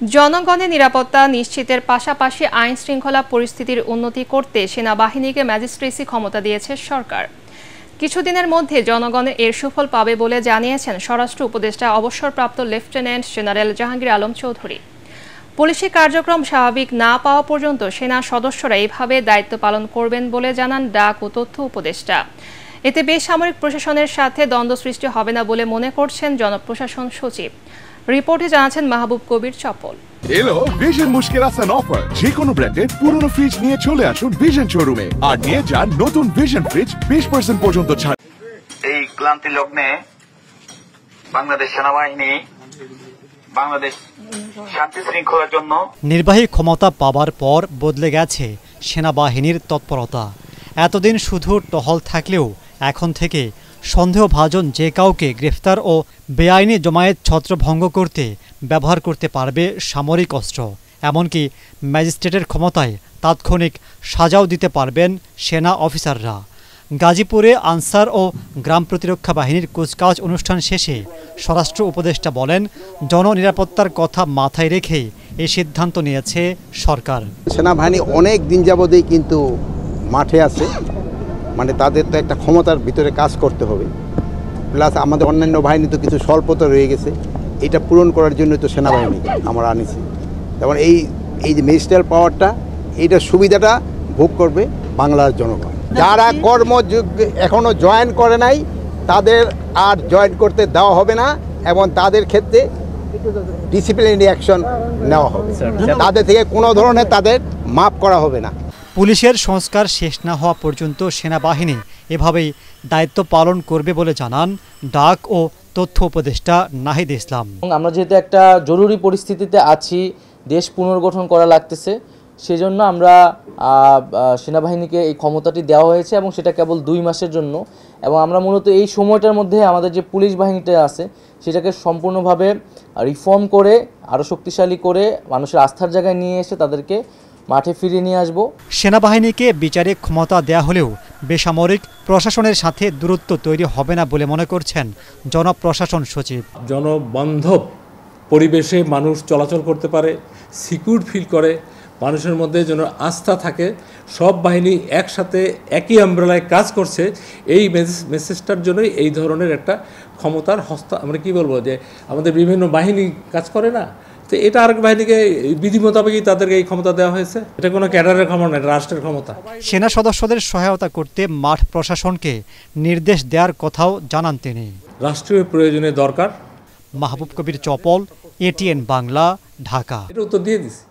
জনগণের নিরাপত্তা নিশ্চিতের পাশাপাশি আইন শৃঙ্খলা পরিস্থিতির উন্নতি করতে সেনাবাহিনীকে ম্যাজিস্ট্রেসি ক্ষমতা দিয়েছে সরকার। কিছুদিনের মধ্যে জনগণ এর সুফল পাবে বলে জানিয়েছেন স্বরাষ্ট্র উপদেষ্টা অবসরপ্রাপ্ত লেফটেন্যান্ট জেনারেল জাহাঙ্গীর আলম চৌধুরী। পুলিশি কার্যক্রম স্বাভাবিক না পাওয়া পর্যন্ত সেনা সদস্যরা এইভাবে দায়িত্ব পালন করবেন বলে জানান ডাক ও তথ্য উপদেষ্টা। এতে বেসামরিক প্রশাসনের সাথে দ্বন্দ্ব সৃষ্টি হবে না বলে মনে করছেন জনপ্রশাসন সচিব। রিপোর্টে জানাচ্ছেন মাহবুব কবির চপল। এলো ভিশন মুশকিল আসান অফার। যে কোনো ব্র্যান্ডের পুরনো ফ্রিজ নিয়ে চলে আসুন ভিশন শোরুমে আর নিয়ে যান নতুন ভিশন ফ্রিজ 20% পর্যন্ত ছাড়। এই ক্লান্তি লগ্নে বাংলাদেশ সেনাবাহিনী বাংলাদেশ শান্তি শৃঙ্খলার জন্য নির্বাহী ক্ষমতা পাবার পর বদলে গেছে সেনাবাহিনীর তৎপরতা। এতদিন শুধু টহল থাকলেও এখন থেকে সন্দেহভাজন যে কাউকে গ্রেফতার ও বেআইনি জমায়েত ছত্রভঙ্গ করতে ব্যবহার করতে পারবে সামরিক অস্ত্র। এমনকি ম্যাজিস্ট্রেটের ক্ষমতায় তাৎক্ষণিক সাজাও দিতে পারবেন সেনা অফিসাররা। গাজীপুরে আনসার ও গ্রাম প্রতিরক্ষা বাহিনীর কুচকাওয়াজ অনুষ্ঠান শেষে স্বরাষ্ট্র উপদেষ্টা বলেন, জননিরাপত্তার কথা মাথায় রেখেই এই সিদ্ধান্ত নিয়েছে সরকার। সেনাবাহিনী অনেক দিন যাবতেই কিন্তু মাঠে আছে, মানে তাদের তো একটা ক্ষমতার ভিতরে কাজ করতে হবে, প্লাস আমাদের অন্যান্য বাহিনী তো কিছু স্বল্পতা রয়ে গেছে, এটা পূরণ করার জন্য তো সেনাবাহিনী আমরা আনিছি। যেমন এই যে ম্যাজিস্ট্রেট পাওয়ারটা, এইটার সুবিধাটা ভোগ করবে বাংলার জনগণ। যারা কর্মযোগ্য এখনও জয়েন করে নাই তাদের আর জয়েন করতে দেওয়া হবে না এবং তাদের ক্ষেত্রে ডিসিপ্লিনারি অ্যাকশন নেওয়া হবে। তাদের থেকে কোনো ধরনের তাদের মাফ করা হবে না। পুলিশের সংস্কার শেষ না হওয়া পর্যন্ত সেনাবাহিনী এভাবেই দায়িত্ব পালন করবে বলে জানান ডাক ও তথ্য উপদেষ্টা নাহিদ ইসলাম। আমরা যেহেতু একটা জরুরি পরিস্থিতিতে আছি, দেশ পুনর্গঠন করা লাগতেছে, সেজন্য আমরা সেনাবাহিনীকে এই ক্ষমতাটি দেওয়া হয়েছে এবং সেটা কেবল 2 মাসের জন্য। এবং আমরা মূলত এই সময়টার মধ্যে আমাদের যে পুলিশ বাহিনীটা আছে সেটাকে সম্পূর্ণভাবে রিফর্ম করে আরও শক্তিশালী করে মানুষের আস্থার জায়গায় নিয়ে এসে তাদেরকে মাঠে ফিরিয়ে নিয়ে আসব। সেনাবাহিনীকে বিচারিক ক্ষমতা দেয়া হলেও বেসামরিক প্রশাসনের সাথে দূরত্ব তৈরি হবে না বলে মনে করছেন জনপ্রশাসন সচিব। জনবান্ধব পরিবেশে মানুষ চলাচল করতে পারে, সিকিউর ফিল করে, মানুষের মধ্যে যেন আস্থা থাকে, সব বাহিনী একসাথে একই আমব্রেলায় কাজ করছে, এই মেসেজটার জন্যই এই ধরনের একটা ক্ষমতার আমরা কি বলবো যে আমাদের বিভিন্ন বাহিনী কাজ করে না, তো এটা আরেক বাহিনীকে বিধি মোতাবেকই তাদেরকে এই ক্ষমতা দেওয়া হয়েছে। এটা কোনো ক্যাডারের ক্ষমতা না, এটা রাষ্ট্রের ক্ষমতা। সেনা সদস্যদের সহায়তা করতে মাঠ প্রশাসনকে নির্দেশ দেওয়ার কথাও জানান তিনি। রাষ্ট্রীয় প্রয়োজনে দরকার। মাহবুব কবির চপল, ATN বাংলা, ঢাকা। এটা উত্তর দিয়ে দিছি।